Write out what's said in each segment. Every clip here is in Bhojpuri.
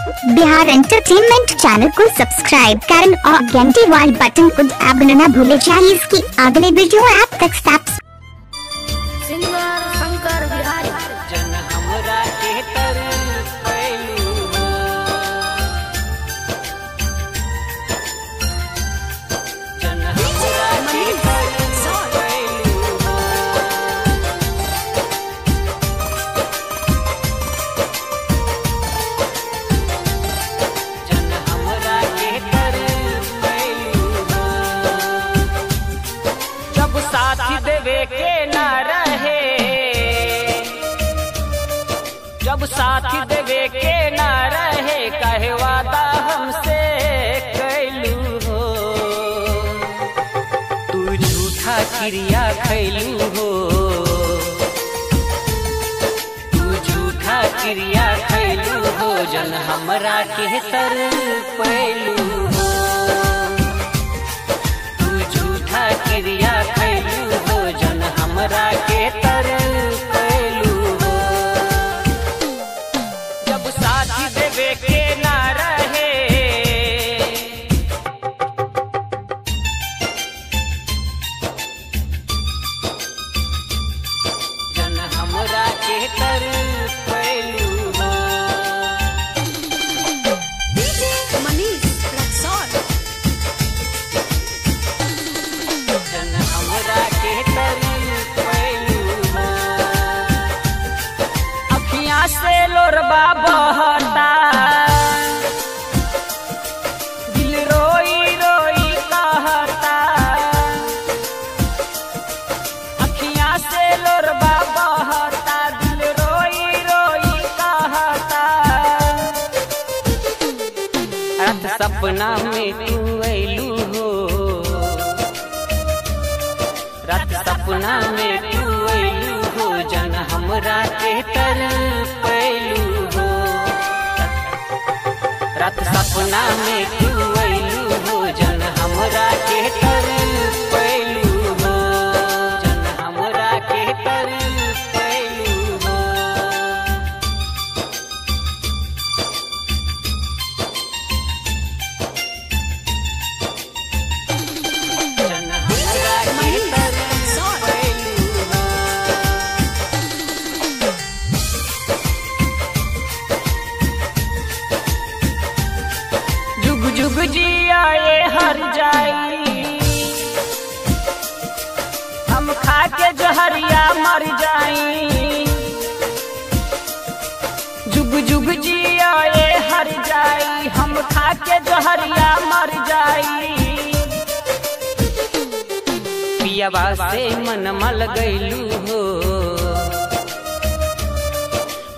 बिहार एंटरटेनमेंट चैनल को सब्सक्राइब करें और घंटी वाले बटन को दबाना न भूले। चाहिए इसकी अगले वीडियो आप तक देवे के ना रहे, जब साथी देवे के ना रहे, कहे वादा हमसे कैलू हो। तू झूठा क्रिया खैलू हो, तू झूठा क्रिया खैलू हो, जन हमरा के तर पैलू हो। तू झूठा क्रिया खैलू हो, जन हमरा के तर पैलू हो। जब साथी देवे के ना रहे, जन हमरा के तर पैलू हो। जन हमरा के तर पैलू हो। अखियां से लोरबा बहता, दिल रोई रोई कहता। अखियां से लोरबा बहता, दिल रोई रोई कहता। रात सपना में तू अइलू हो, रात सपना में तू अइलू हो, जन हमरा के तर पैलू हो। रात सपना में तू अइलू हो, जन हमरा के तर पैलू हो, जन हमरा के तर पैलू हो। जन हमरा के तर पैलू हो। जुग जुग जिया ये हर जाई, हम खा के जहरिया मर जाई। जुग जुग जिया ये हर जाई, हम खा के जहरिया मर जाई। पियवा से मन मल गइलू हो,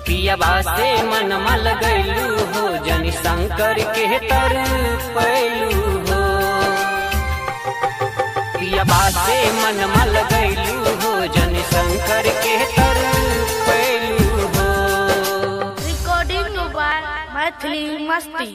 पियवा से मन मल गइलू हो, जन शंकर के तर पैलू हो। पियवा से मन मल गइलू हो, जन शंकर के तर पैलू हो। रिकॉर्डिंग मोबाइल मैथिली मस्ती।